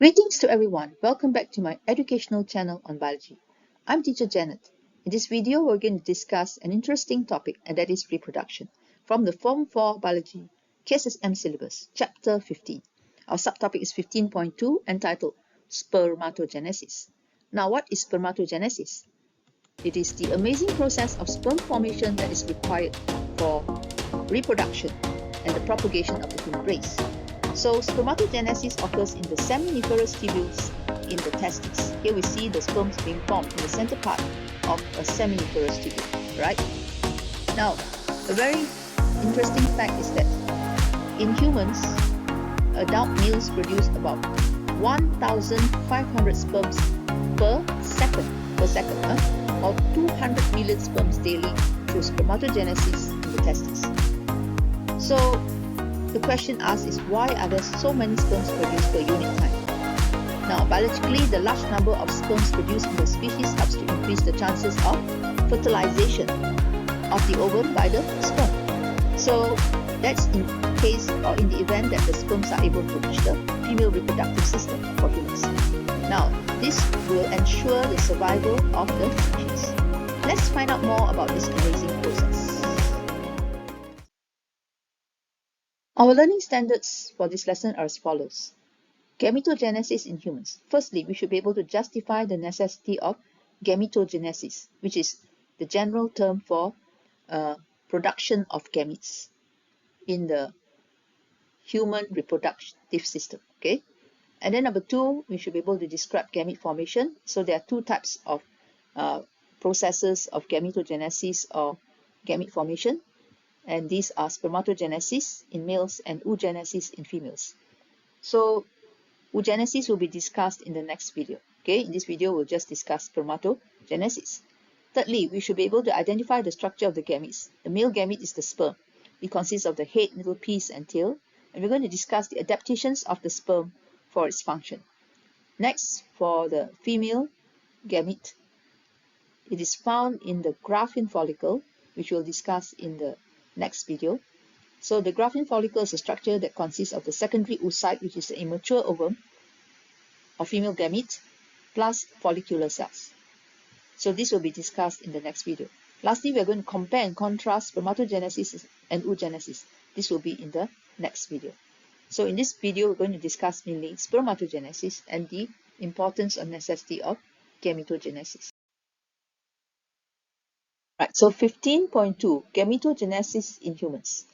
Greetings to everyone. Welcome back to my educational channel on biology. I'm teacher Janet. In this video, we're going to discuss an interesting topic, and that is reproduction, from the Form 4 Biology KSSM syllabus, Chapter 15. Our subtopic is 15.2, entitled Spermatogenesis. Now, what is spermatogenesis? It is the amazing process of sperm formation that is required for reproduction and the propagation of the human race. So spermatogenesis occurs in the seminiferous tubules in the testis. Here we see the sperms being formed in the center part of a seminiferous tubule, right? Now, a very interesting fact is that in humans, adult males produce about 1,500 sperms per second, or 200 million sperms daily through spermatogenesis in the testis. So the question asked is, why are there so many sperms produced per unit time? Now, biologically, the large number of sperms produced in the species helps to increase the chances of fertilization of the ovum by the sperm. So that's in case or in the event that the sperms are able to reach the female reproductive system for humans. Now, this will ensure the survival of the species. Let's find out more about this amazing process. Our learning standards for this lesson are as follows. Gametogenesis in humans. Firstly, we should be able to justify the necessity of gametogenesis, which is the general term for production of gametes in the human reproductive system. Okay, and then number two, we should be able to describe gamete formation. So there are two types of processes of gametogenesis or gamete formation, and these are spermatogenesis in males and oogenesis in females. So oogenesis will be discussed in the next video. Okay, in this video we'll just discuss spermatogenesis. Thirdly, we should be able to identify the structure of the gametes. The male gamete is the sperm. It consists of the head, middle piece, and tail, and we're going to discuss the adaptations of the sperm for its function. Next, for the female gamete, it is found in the Graafian follicle, which we'll discuss in the next video. So the Graafian follicle is a structure that consists of the secondary oocyte, which is the immature ovum of female gamete, plus follicular cells. So this will be discussed in the next video. Lastly, we are going to compare and contrast spermatogenesis and oogenesis. This will be in the next video. So in this video, we're going to discuss mainly spermatogenesis and the importance or necessity of gametogenesis. Right, so 15.2, gametogenesis in humans.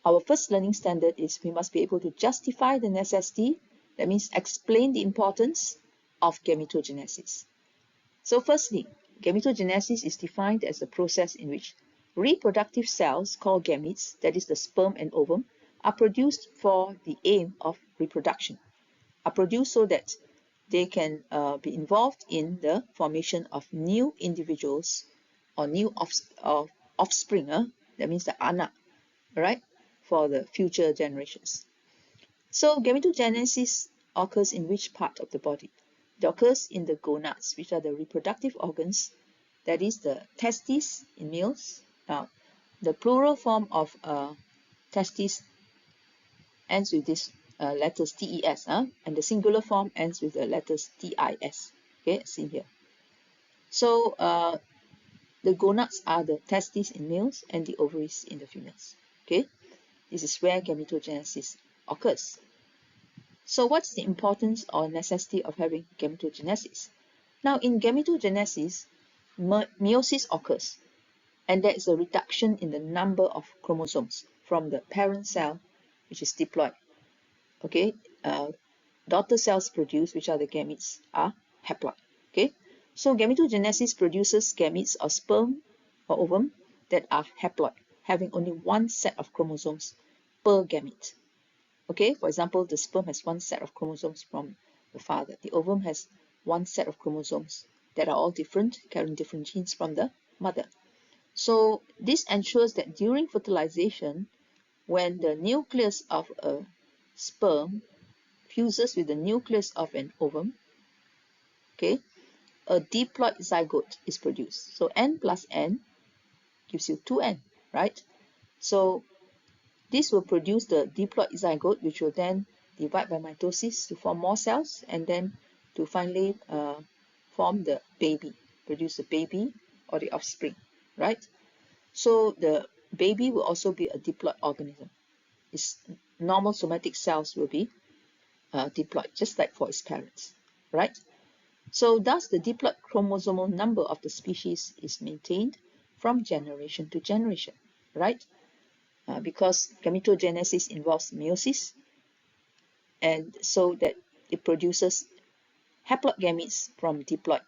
Our first learning standard is we must be able to justify the necessity, that means explain the importance of gametogenesis. So firstly, gametogenesis is defined as the process in which reproductive cells called gametes, that is the sperm and ovum, are produced for the aim of reproduction, are produced so that they can be involved in the formation of new individuals or new offspring, that means the anak, right, for the future generations. So gametogenesis occurs in which part of the body? It occurs in the gonads, which are the reproductive organs, that is the testis in males. Now, the plural form of testis ends with this letters TES, and the singular form ends with the letters TIS. Okay, seen here. So the gonads are the testes in males and the ovaries in the females. Okay, this is where gametogenesis occurs. So what's the importance or necessity of having gametogenesis? Now, in gametogenesis, meiosis occurs, and there is a reduction in the number of chromosomes from the parent cell, which is diploid. Okay, daughter cells produced, which are the gametes, are haploid. Okay, so gametogenesis produces gametes or sperm or ovum that are haploid, having only one set of chromosomes per gamete. Okay, for example, the sperm has one set of chromosomes from the father. The ovum has one set of chromosomes that are all different, carrying different genes from the mother. So this ensures that during fertilization, when the nucleus of a sperm fuses with the nucleus of an ovum, okay, a diploid zygote is produced. So n plus n gives you 2n, right? So this will produce the diploid zygote, which will then divide by mitosis to form more cells, and then to finally form the baby, produce the baby or the offspring, right? So the baby will also be a diploid organism. Its normal somatic cells will be diploid, just like for its parents, right? So thus the diploid chromosomal number of the species is maintained from generation to generation, right? Because gametogenesis involves meiosis, and so that it produces haploid gametes from diploid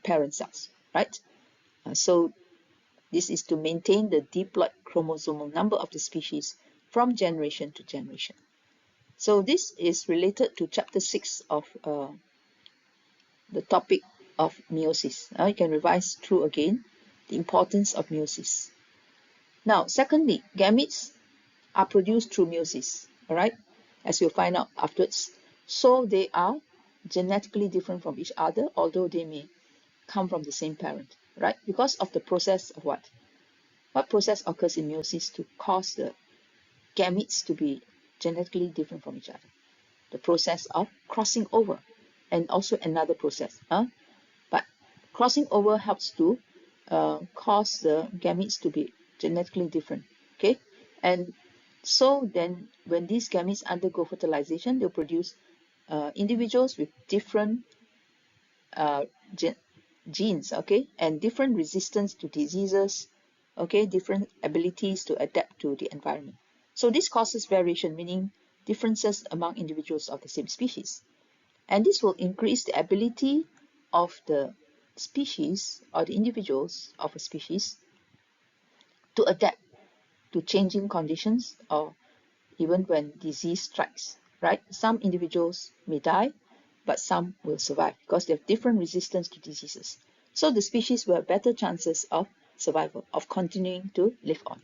parent cells, right? So this is to maintain the diploid chromosomal number of the species from generation to generation. So this is related to chapter 6 of the topic of meiosis. Now you can revise through again the importance of meiosis. Now, secondly, gametes are produced through meiosis, all right, as you'll find out afterwards. So they are genetically different from each other, although they may come from the same parent, right? Because of the process of what? What process occurs in meiosis to cause the gametes to be genetically different from each other? The process of crossing over, and also another process. But crossing over helps to cause the gametes to be genetically different, okay? And so then when these gametes undergo fertilization, they'll produce individuals with different genes, okay, and different resistance to diseases, okay, different abilities to adapt to the environment. So this causes variation, meaning differences among individuals of the same species. And this will increase the ability of the species or the individuals of a species to adapt to changing conditions, or even when disease strikes, right? Some individuals may die, but some will survive because they have different resistance to diseases. So the species will have better chances of survival, of continuing to live on.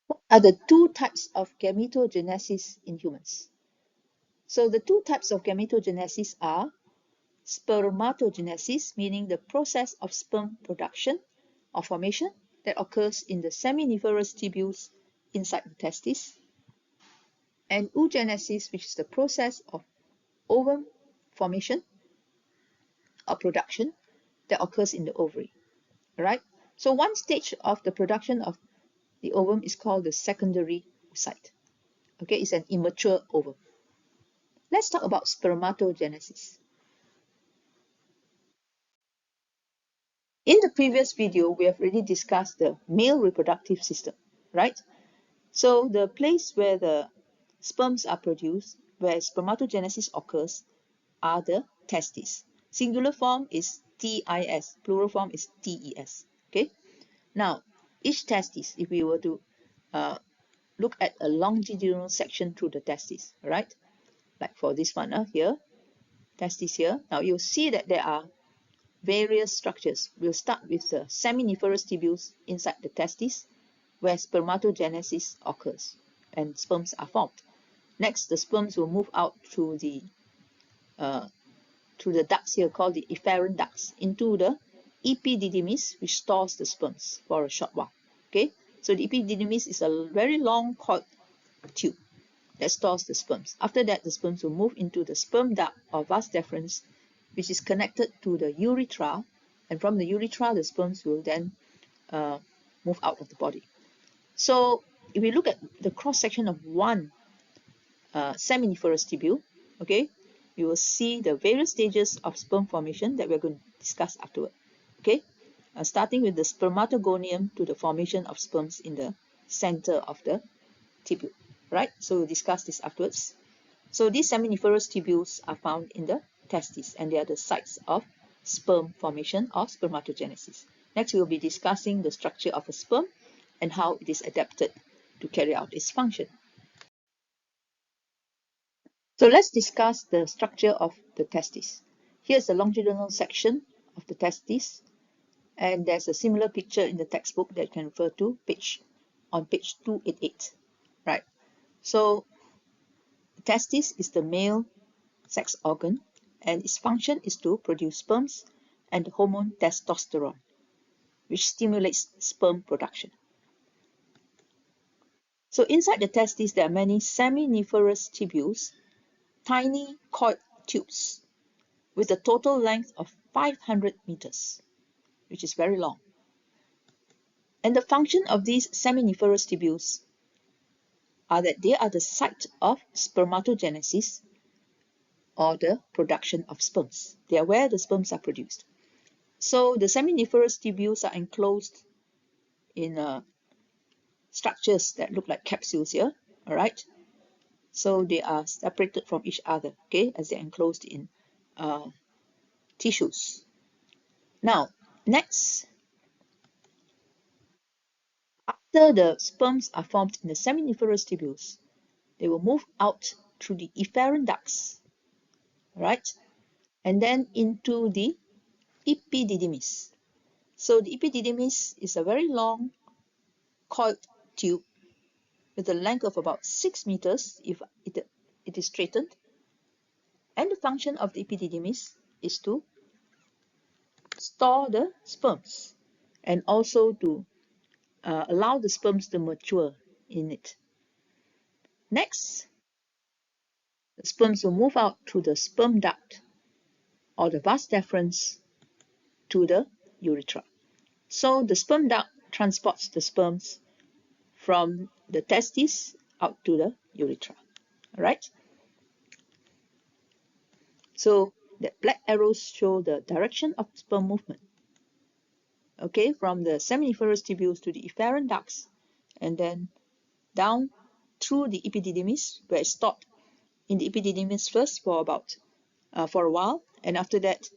What are the two types of gametogenesis in humans? So the two types of gametogenesis are spermatogenesis, meaning the process of sperm production or formation that occurs in the seminiferous tubules inside the testis, and oogenesis, which is the process of ovum formation or production that occurs in the ovary. All right. So one stage of the production of the ovum is called the secondary oocyte. Okay, it's an immature ovum. Let's talk about spermatogenesis. In the previous video, we have already discussed the male reproductive system, right? So the place where the sperms are produced, where spermatogenesis occurs, are the testes. Singular form is TIS, plural form is TES. Okay. Now, each testis, if we were to look at a longitudinal section through the testis, right? Like for this one here, testis here. Now you'll see that there are various structures. We'll start with the seminiferous tubules inside the testis, where spermatogenesis occurs and sperms are formed. Next, the sperms will move out through the ducts here called the efferent ducts into the epididymis, which stores the sperms for a short while. Okay, so the epididymis is a very long coiled tube that stores the sperms. After that, the sperms will move into the sperm duct or vas deferens, which is connected to the urethra, and from the urethra, the sperms will then move out of the body. So if we look at the cross-section of one seminiferous tubule, okay, you will see the various stages of sperm formation that we're going to discuss afterward. Okay, starting with the spermatogonium to the formation of sperms in the center of the tubule, right? So we'll discuss this afterwards. So these seminiferous tubules are found in the testes, and they are the sites of sperm formation or spermatogenesis. Next, we will be discussing the structure of a sperm and how it is adapted to carry out its function. So let's discuss the structure of the testis. Here's the longitudinal section of the testis, and there's a similar picture in the textbook that you can refer to on page 288, right? So the testis is the male sex organ, and its function is to produce sperms and the hormone testosterone, which stimulates sperm production. So inside the testis, there are many seminiferous tubules, tiny coiled tubes, with a total length of 500 meters, which is very long. And the function of these seminiferous tubules are that they are the site of spermatogenesis, or the production of sperms. They are where the sperms are produced. So the seminiferous tubules are enclosed in structures that look like capsules here, all right? So they are separated from each other, okay, as they're enclosed in tissues. Now, next, after the sperms are formed in the seminiferous tubules, they will move out through the efferent ducts, right? And then into the epididymis. So the epididymis is a very long coiled tube with a length of about 6 meters if it is straightened. And the function of the epididymis is to store the sperms and also to allow the sperms to mature in it. Next, the sperms will move out through the sperm duct or the vas deferens to the urethra. So the sperm duct transports the sperms from the testis out to the urethra. All right? So the black arrows show the direction of sperm movement. Okay, from the seminiferous tubules to the efferent ducts, and then down through the epididymis, where it's stored in the epididymis first for a while, and after that,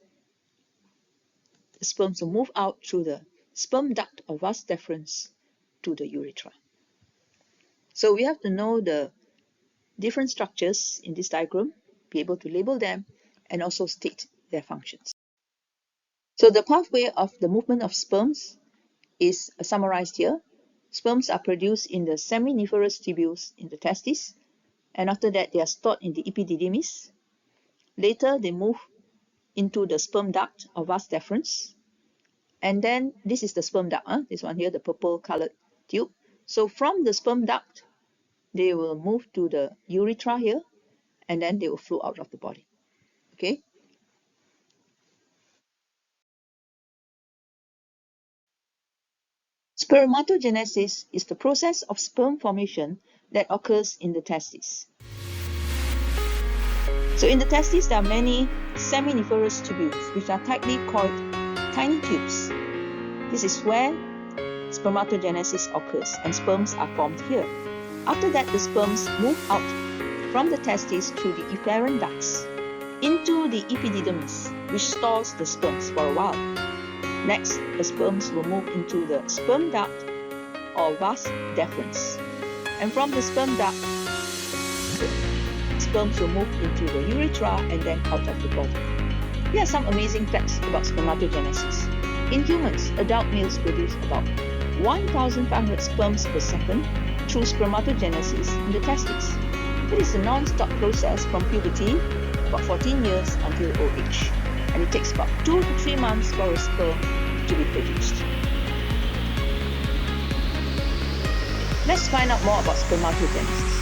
the sperms will move out through the sperm duct or vas deferens to the urethra. So we have to know the different structures in this diagram, be able to label them, and also state their functions. So the pathway of the movement of sperms is summarized here. Sperms are produced in the seminiferous tubules in the testis, and after that they are stored in the epididymis. Later they move into the sperm duct or vas deferens, and then this is the sperm duct, this one here, the purple colored tube. So from the sperm duct, they will move to the urethra here, and then they will flow out of the body. Okay. Spermatogenesis is the process of sperm formation that occurs in the testis. So in the testis, there are many seminiferous tubules, which are tightly coiled tiny tubes. This is where spermatogenesis occurs, and sperms are formed here. After that, the sperms move out from the testis through the efferent ducts into the epididymis, which stores the sperms for a while. Next, the sperms will move into the sperm duct or vas deferens. And from the sperm duct, the sperms will move into the urethra and then out of the body. Here are some amazing facts about spermatogenesis. In humans, adult males produce about 1,500 sperms per second through spermatogenesis in the testes. It is a non-stop process from puberty, about 14 years, until old age. And it takes about 2 to 3 months for a sperm to be produced. Let's find out more about spermatogenesis.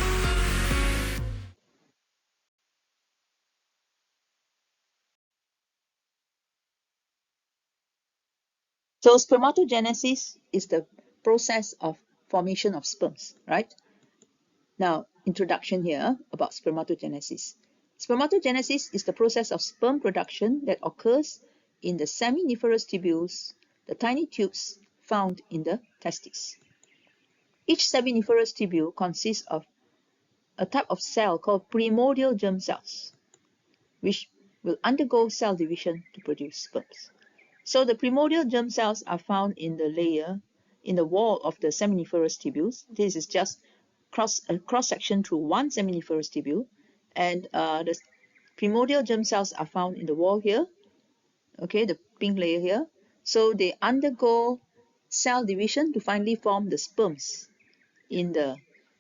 So spermatogenesis is the process of formation of sperms, right? Now, introduction here about spermatogenesis. Spermatogenesis is the process of sperm production that occurs in the seminiferous tubules, the tiny tubes found in the testes. Each seminiferous tubule consists of a type of cell called primordial germ cells, which will undergo cell division to produce sperms. So the primordial germ cells are found in the wall of the seminiferous tubules. This is just a cross-section through one seminiferous tubule, and the primordial germ cells are found in the wall here, okay, the pink layer here. So they undergo cell division to finally form the sperms in the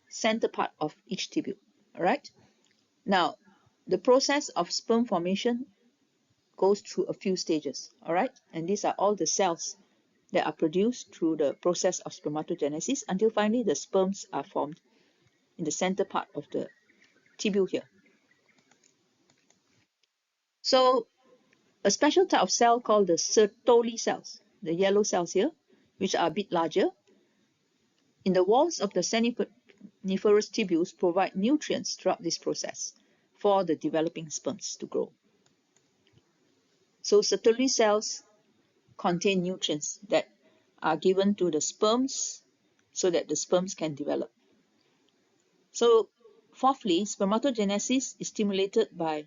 center part of each tubule. All right. Now, the process of sperm formation goes through a few stages. All right, and these are all the cells that are produced through the process of spermatogenesis until finally the sperms are formed in the center part of the tubule here. So a special type of cell called the Sertoli cells, the yellow cells here, which are a bit larger, in the walls of the seminiferous tubules provide nutrients throughout this process for the developing sperms to grow. So Sertoli cells contain nutrients that are given to the sperms so that the sperms can develop. So fourthly, spermatogenesis is stimulated by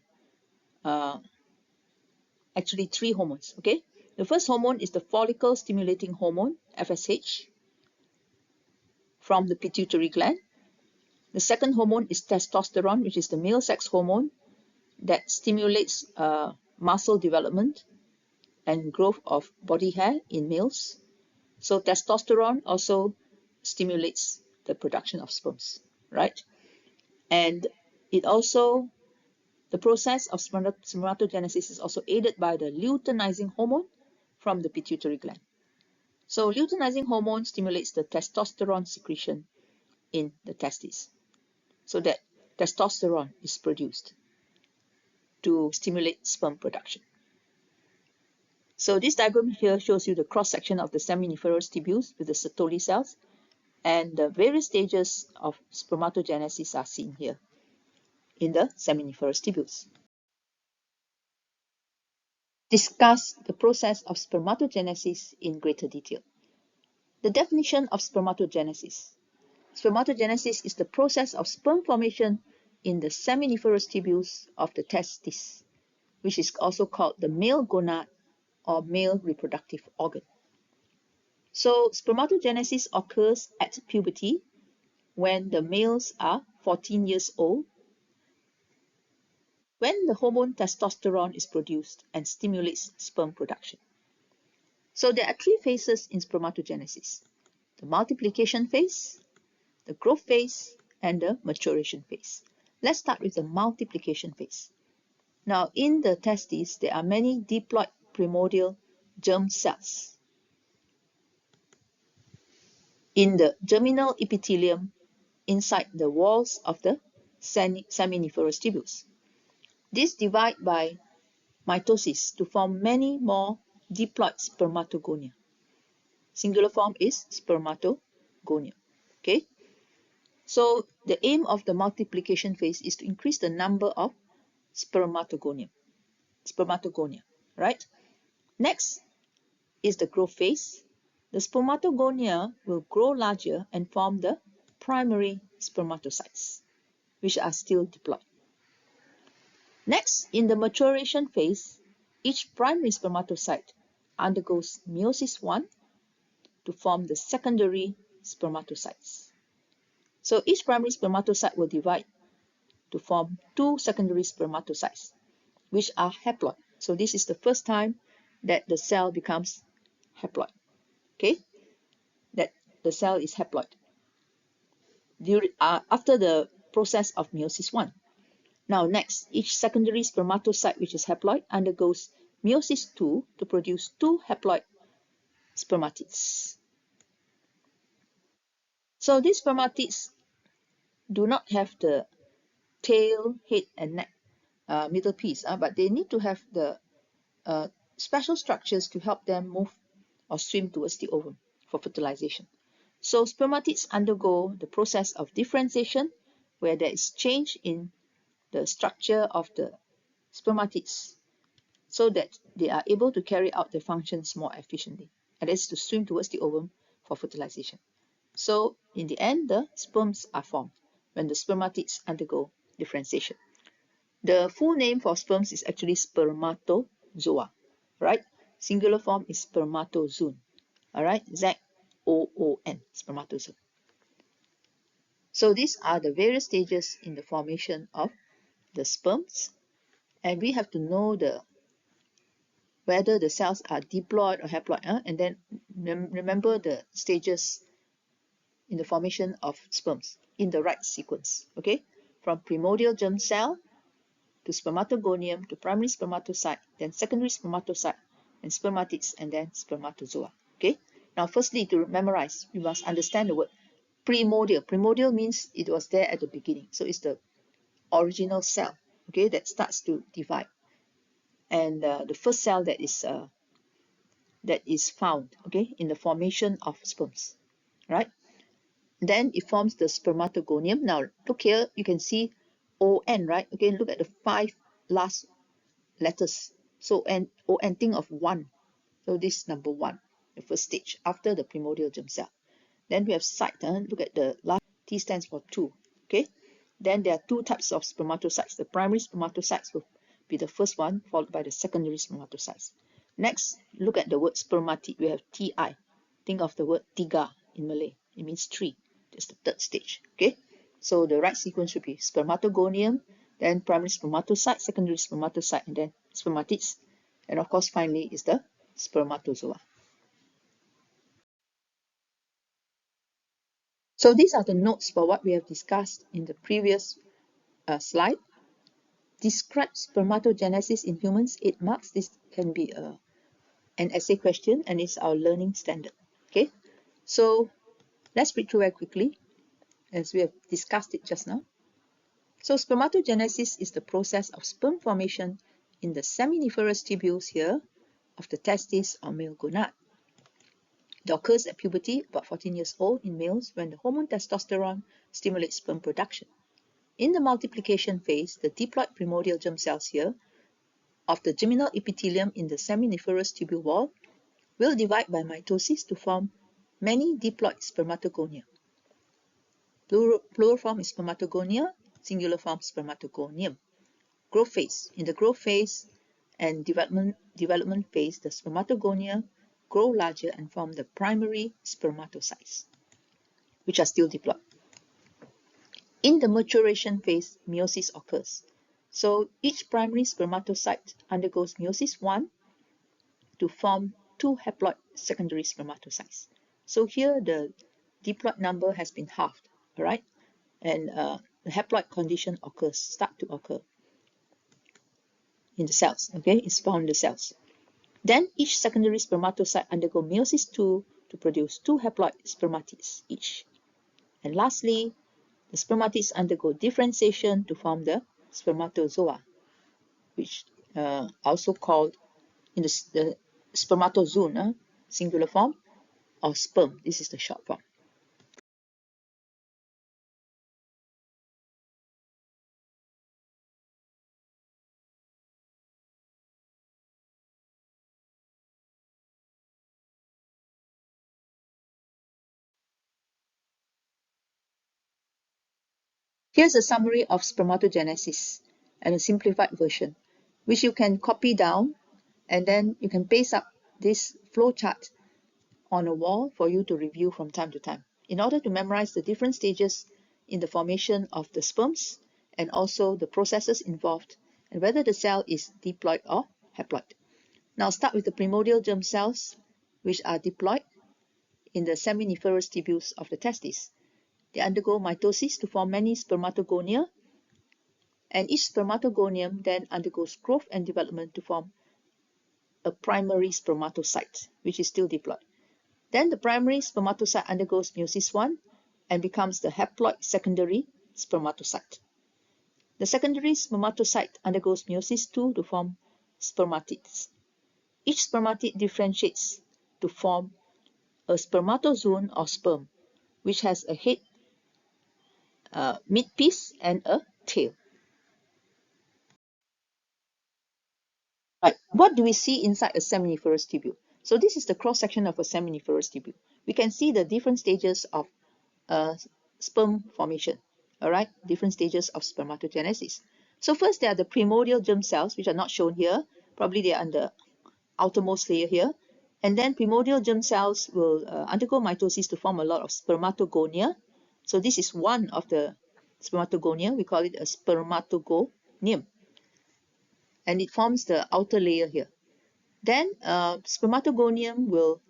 actually 3 hormones. Okay, the first hormone is the follicle stimulating hormone, FSH, from the pituitary gland. The second hormone is testosterone, which is the male sex hormone that stimulates muscle development and growth of body hair in males. So testosterone also stimulates the production of sperms, right? And it also, the process of spermatogenesis is also aided by the luteinizing hormone from the pituitary gland. So luteinizing hormone stimulates the testosterone secretion in the testes, so that testosterone is produced to stimulate sperm production. So this diagram here shows you the cross-section of the seminiferous tubules with the Sertoli cells, and the various stages of spermatogenesis are seen here in the seminiferous tubules. Discuss the process of spermatogenesis in greater detail. The definition of spermatogenesis. Spermatogenesis is the process of sperm formation in the seminiferous tubules of the testis, which is also called the male gonad or male reproductive organ. So spermatogenesis occurs at puberty when the males are 14 years old, when the hormone testosterone is produced and stimulates sperm production. So there are 3 phases in spermatogenesis: the multiplication phase, the growth phase, and the maturation phase. Let's start with the multiplication phase. Now, in the testes, there are many diploid primordial germ cells in the germinal epithelium inside the walls of the seminiferous tubules. These divide by mitosis to form many more diploid spermatogonia. Singular form is spermatogonia. Okay? So the aim of the multiplication phase is to increase the number of spermatogonia, right? Next is the growth phase. The spermatogonia will grow larger and form the primary spermatocytes, which are still diploid. Next, in the maturation phase, each primary spermatocyte undergoes meiosis I to form the secondary spermatocytes. So each primary spermatocyte will divide to form 2 secondary spermatocytes, which are haploid. So this is the first time that the cell becomes haploid. Okay, that the cell is haploid after the process of meiosis I. Now next, each secondary spermatocyte which is haploid undergoes meiosis II to produce 2 haploid spermatids. So these spermatids do not have the tail, head, and neck middle piece, but they need to have the special structures to help them move or swim towards the ovum for fertilization. So spermatids undergo the process of differentiation, where there is change in the structure of the spermatids so that they are able to carry out their functions more efficiently, and that is to swim towards the ovum for fertilization. So in the end, the sperms are formed when the spermatids undergo differentiation. The full name for sperms is actually spermatozoa, right? Singular form is spermatozoon, all right? Z-O-O-N, spermatozoon. So these are the various stages in the formation of the sperms, and we have to know whether the cells are diploid or haploid, and then remember the stages in the formation of sperms in the right sequence, okay? From primordial germ cell to spermatogonium to primary spermatocyte, then secondary spermatocyte, and spermatids, and then spermatozoa, okay? Now, firstly, to memorize, we must understand the word primordial. Primordial means it was there at the beginning. So it's the original cell, okay, that starts to divide. And the first cell that is found, okay, in the formation of sperms, right? Then it forms the spermatogonium. Now look here, you can see ON, right? Okay, look at the 5 last letters. So ON, think of 1. So this is number 1, the first stage after the primordial germ cell. Then we have site. Look at the last, T stands for 2. Okay. Then there are 2 types of spermatocytes. The primary spermatocytes will be the first one, followed by the secondary spermatocytes. Next, look at the word spermatid. We have TI. Think of the word tiga in Malay. It means 3. That's the third stage. Okay. So the right sequence should be spermatogonium, then primary spermatocyte, secondary spermatocyte, and then spermatids. And of course, finally is the spermatozoa. So these are the notes for what we have discussed in the previous slide. Describe spermatogenesis in humans, 8 marks. This can be an essay question, and it's our learning standard. Okay, so let's read through very quickly as we have discussed it just now. So spermatogenesis is the process of sperm formation in the seminiferous tubules here of the testis or male gonad. It occurs at puberty, about 14 years old in males, when the hormone testosterone stimulates sperm production. In the multiplication phase, the diploid primordial germ cells here of the germinal epithelium in the seminiferous tubule wall will divide by mitosis to form many diploid spermatogonia. Plural form is spermatogonia, singular form spermatogonium. Growth phase. In the growth phase and development phase, the spermatogonia grow larger and form the primary spermatocytes, which are still diploid. In the maturation phase, meiosis occurs. So each primary spermatocyte undergoes meiosis 1 to form 2 haploid secondary spermatocytes. So here the diploid number has been halved, all right? And the haploid condition start to occur in the cells, okay? It's found in the cells. Then each secondary spermatocyte undergo meiosis 2 to produce 2 haploid spermatids each. And lastly, the spermatids undergo differentiation to form the spermatozoa, which also called in the spermatozoon, singular form, or sperm. This is the short form. Here's a summary of spermatogenesis and a simplified version, which you can copy down, and then you can paste up this flowchart on a wall for you to review from time to time in order to memorize the different stages in the formation of the sperms and also the processes involved and whether the cell is diploid or haploid. Now start with the primordial germ cells, which are diploid in the seminiferous tubules of the testis. They undergo mitosis to form many spermatogonia, and each spermatogonium then undergoes growth and development to form a primary spermatocyte, which is still diploid. Then the primary spermatocyte undergoes meiosis 1 and becomes the haploid secondary spermatocyte. The secondary spermatocyte undergoes meiosis 2 to form spermatids. Each spermatid differentiates to form a spermatozoon or sperm, which has a head, midpiece, and a tail. Right. What do we see inside a seminiferous tubule? So this is the cross-section of a seminiferous tubule. We can see the different stages of sperm formation, all right? Different stages of spermatogenesis. So first, there are the primordial germ cells, which are not shown here. Probably they are on the outermost layer here. And then primordial germ cells will undergo mitosis to form a lot of spermatogonia. So this is one of the spermatogonia. We call it a spermatogonium. And it forms the outer layer here. Then spermatogonium will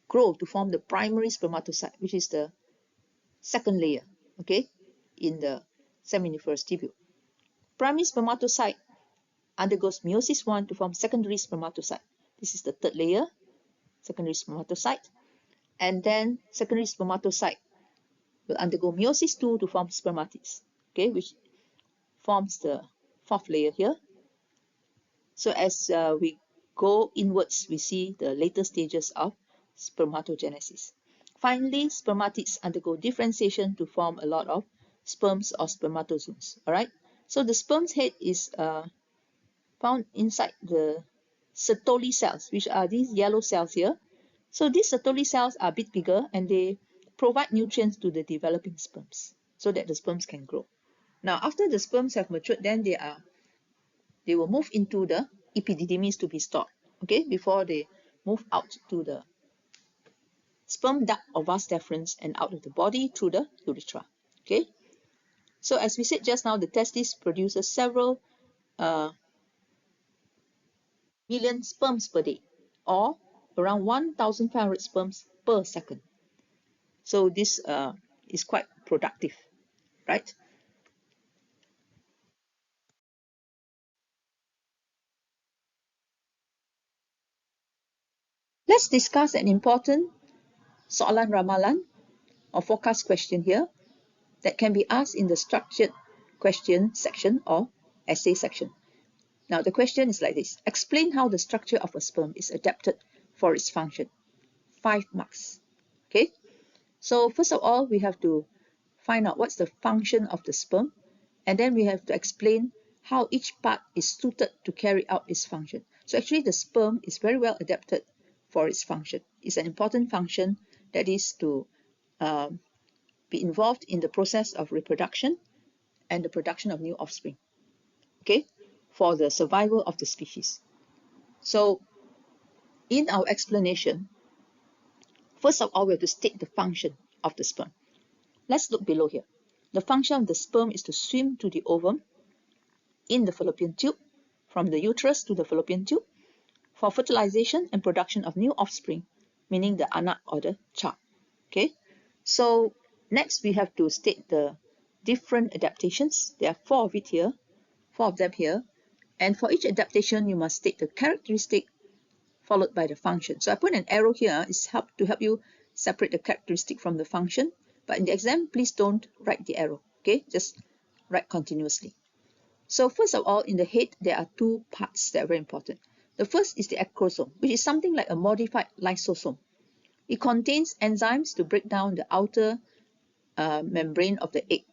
grow to form the primary spermatocyte, which is the second layer, okay, in the seminiferous tubule. Primary spermatocyte undergoes meiosis 1 to form secondary spermatocyte. This is the third layer, secondary spermatocyte. And then secondary spermatocyte will undergo meiosis II to form spermatids, okay, which forms the fourth layer here. So as we go inwards, we see the later stages of spermatogenesis. Finally, spermatids undergo differentiation to form a lot of sperms or spermatozoons. All right. So the sperm's head is found inside the Sertoli cells, which are these yellow cells here. So these Sertoli cells are a bit bigger and they provide nutrients to the developing sperms so that the sperms can grow. Now, after the sperms have matured, then they will move into the epididymis to be stored, okay, before they move out to the sperm duct or vas deferens and out of the body through the urethra, okay. So as we said just now, the testis produces several million sperms per day, or around 1,500 sperms per second. So this is quite productive, right? Let's discuss an important soalan ramalan or forecast question here that can be asked in the structured question section or essay section. Now the question is like this: explain how the structure of a sperm is adapted for its function. 5 marks. Okay, so first of all, we have to find out what's the function of the sperm, and then we have to explain how each part is suited to carry out its function. So actually the sperm is very well adapted for its function. It's an important function, that is to be involved in the process of reproduction and the production of new offspring, okay, for the survival of the species. So in our explanation, first of all, we have to state the function of the sperm. Let's look below here. The function of the sperm is to swim to the ovum in the fallopian tube, from the uterus to the fallopian tube, for fertilization and production of new offspring, meaning the anak or the child. Okay, so next we have to state the different adaptations. There are 4 of them here, and for each adaptation you must state the characteristic followed by the function. So I put an arrow here is to help you separate the characteristic from the function, but in the exam please don't write the arrow, okay, just write continuously. So first of all, in the head there are 2 parts that are very important. The first is the acrosome, which is something like a modified lysosome. It contains enzymes to break down the outer membrane of the egg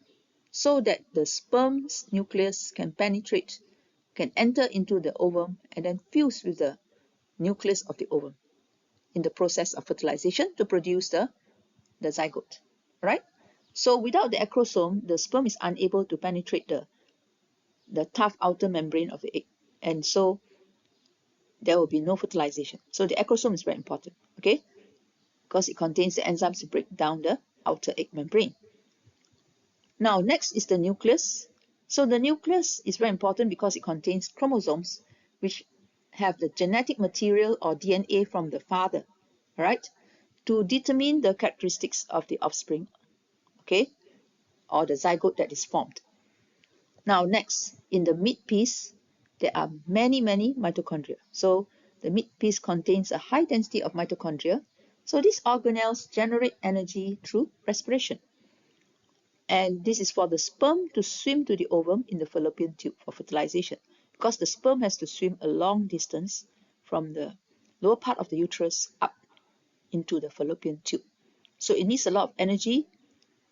so that the sperm's nucleus can enter into the ovum and then fuse with the nucleus of the ovum in the process of fertilization to produce the zygote, right? So without the acrosome, the sperm is unable to penetrate the tough outer membrane of the egg, and so there will be no fertilization. So the acrosome is very important, okay, because it contains the enzymes to break down the outer egg membrane. Now next is the nucleus. So the nucleus is very important because it contains chromosomes which have the genetic material or DNA from the father, right, to determine the characteristics of the offspring, okay, or the zygote that is formed. Now next, in the midpiece, there are many mitochondria. So the midpiece contains a high density of mitochondria. So these organelles generate energy through respiration. And this is for the sperm to swim to the ovum in the fallopian tube for fertilization, because the sperm has to swim a long distance from the lower part of the uterus up into the fallopian tube. So it needs a lot of energy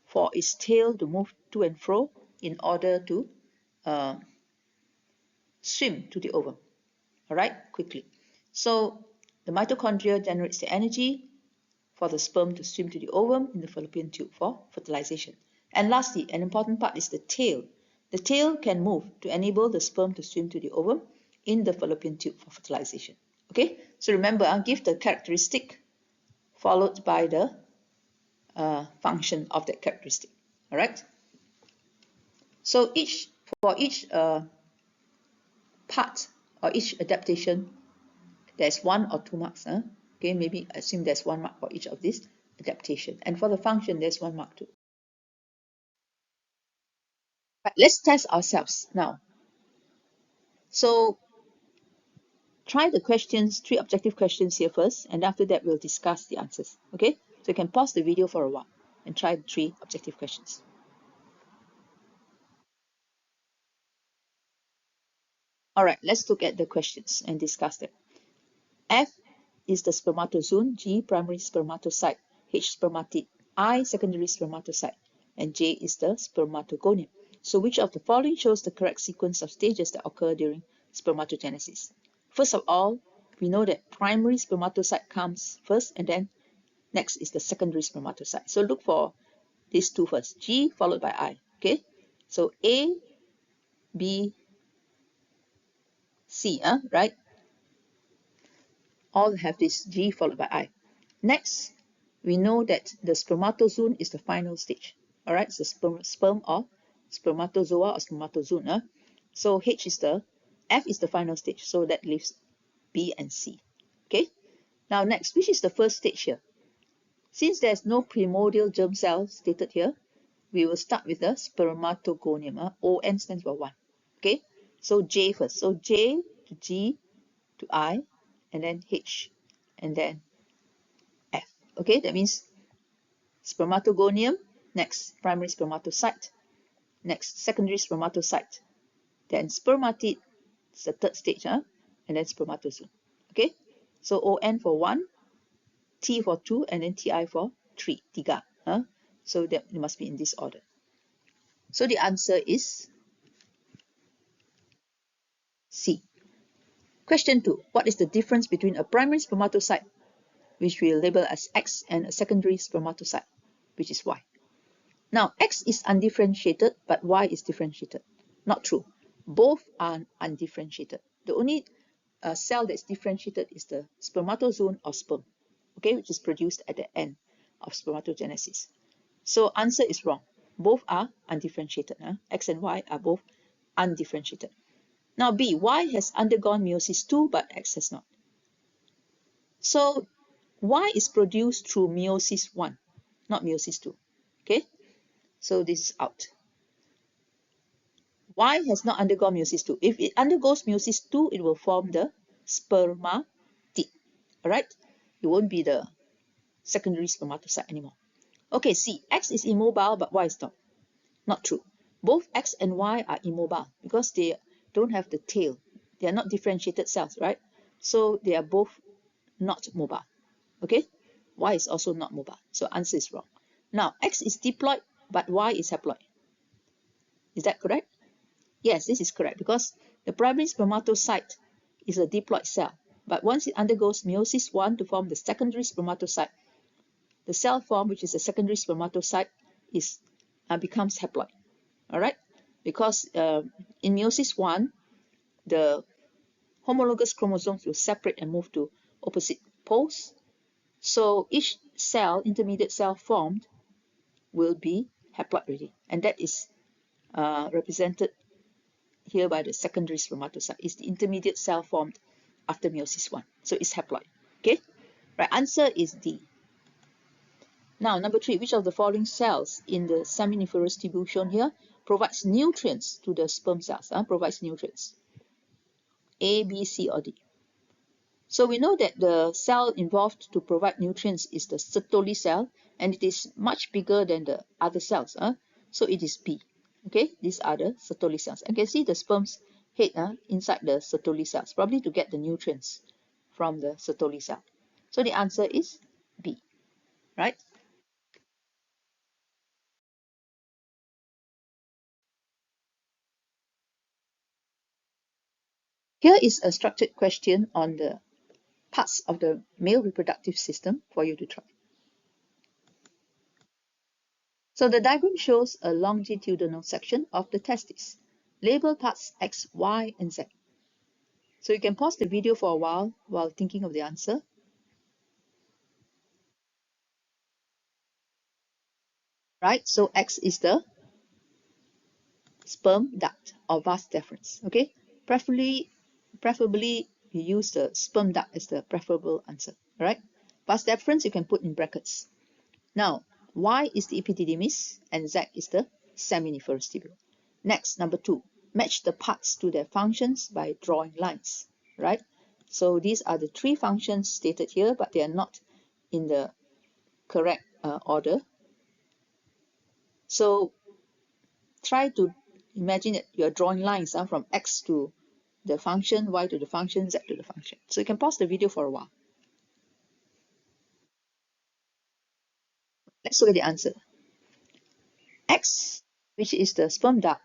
for its tail to move to and fro in order to swim to the ovum. All right, quickly. So the mitochondria generates the energy for the sperm to swim to the ovum in the fallopian tube for fertilization. And lastly, an important part is the tail. The tail can move to enable the sperm to swim to the ovum in the fallopian tube for fertilization. Okay, so remember, I'll give the characteristic followed by the function of that characteristic. All right. So for each part or each adaptation, there's 1 or 2 marks. Okay, maybe assume there's 1 mark for each of these adaptation, and for the function there's 1 mark too. Right, let's test ourselves now. So try the questions, 3 objective questions here first, and after that we'll discuss the answers. Okay, so you can pause the video for a while. and try the 3 objective questions. Alright, let's look at the questions and discuss them. F is the spermatozoon, G primary spermatocyte, H spermatid, I secondary spermatocyte, and J is the spermatogonium. So which of the following shows the correct sequence of stages that occur during spermatogenesis? First of all, we know that primary spermatocyte comes first, and then next is the secondary spermatocyte. So look for these two first, G followed by I. Okay, so A, B, C, right? All have this G followed by I. Next, we know that the spermatozoon is the final stage. All right, so sperm or spermatozoa or spermatozoon. So F is the final stage. So that leaves B and C. Okay. Now next, which is the first stage here? Since there's no primordial germ cell stated here, we will start with the spermatogonium. ON stands for 1. Okay. So J first. So J to G to I, and then H, and then F. Okay, that means spermatogonium, next primary spermatocyte, next secondary spermatocyte, then spermatid, it's the third stage, and then spermatozoon. Okay, so ON for 1, T for 2, and then TI for 3, tiga. So that it must be in this order. So the answer is C. Question 2. What is the difference between a primary spermatocyte, which we label as X, and a secondary spermatocyte, which is Y? Now, X is undifferentiated, but Y is differentiated. Not true. Both are undifferentiated. The only cell that's differentiated is the spermatozoon or sperm, okay, which is produced at the end of spermatogenesis. So answer is wrong. Both are undifferentiated. X and Y are both undifferentiated. Now B, Y has undergone meiosis 2, but X has not. So Y is produced through meiosis 1, not meiosis 2. Okay, so this is out. Y has not undergone meiosis 2. If it undergoes meiosis 2, it will form the spermatid. Alright, it won't be the secondary spermatocyte anymore. Okay, C, X is immobile, but Y is not. Not true. Both X and Y are immobile because they don't have the tail. They are not differentiated cells, right? So they are both not mobile. Okay, Y is also not mobile. So answer is wrong. Now, X is diploid, but Y is haploid. Is that correct? Yes, this is correct because the primary spermatocyte is a diploid cell. But once it undergoes meiosis 1 to form the secondary spermatocyte, the cell form, which is the secondary spermatocyte, becomes haploid. All right? Because in meiosis 1, the homologous chromosomes will separate and move to opposite poles. So each cell, intermediate cell formed, will be haploid already. And that is represented here by the secondary spermatocyte. It's the intermediate cell formed after meiosis 1. So it's haploid. Okay? Right, answer is D. Now, number 3, which of the following cells in the seminiferous tubule shown here provides nutrients to the sperm cells? Provides nutrients. A, B, C, or D? So we know that the cell involved to provide nutrients is the Sertoli cell, and it is much bigger than the other cells. So it is B. Okay, these are the Sertoli cells. I can see the sperm's head inside the Sertoli cells, probably to get the nutrients from the Sertoli cell. So the answer is B, right? Here is a structured question on the parts of the male reproductive system for you to try. So the diagram shows a longitudinal section of the testis. Label parts X, Y, and Z. So you can pause the video for a while thinking of the answer. Right, so X is the sperm duct or vas deferens. Okay, preferably you use the sperm duct as the preferable answer. All right, vas deferens you can put in brackets. Now, Y is the epididymis and Z is the seminiferous tubule. Next, number 2, match the parts to their functions by drawing lines. Right, so these are the 3 functions stated here, but they are not in the correct order. So try to imagine that you're drawing lines from x to the function, y to the function, z to the function. So you can pause the video for a while. Let's look at the answer. X, which is the sperm duct,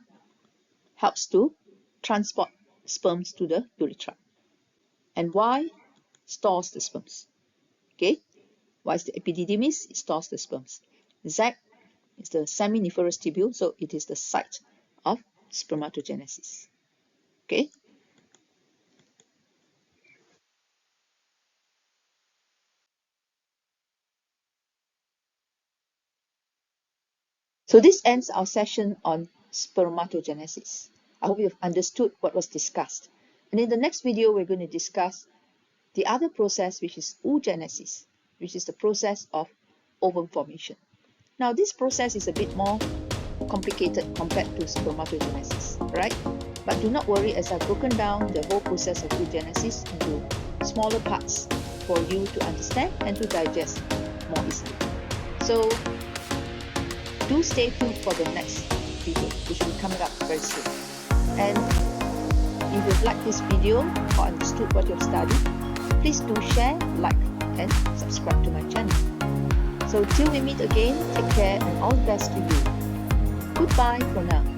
helps to transport sperms to the urethra. And Y stores the sperms. Okay? Y is the epididymis, it stores the sperms. Z is the seminiferous tubule, so it is the site of spermatogenesis. Okay? So this ends our session on spermatogenesis. I hope you've understood what was discussed. And in the next video, we're going to discuss the other process, which is oogenesis, which is the process of ovum formation. Now, this process is a bit more complicated compared to spermatogenesis, right? But do not worry, as I've broken down the whole process of oogenesis into smaller parts for you to understand and to digest more easily. So do stay tuned for the next video, which will be coming up very soon. And if you've liked this video or understood what you've studied, please do share, like, and subscribe to my channel. So till we meet again, take care and all the best to you. Goodbye for now.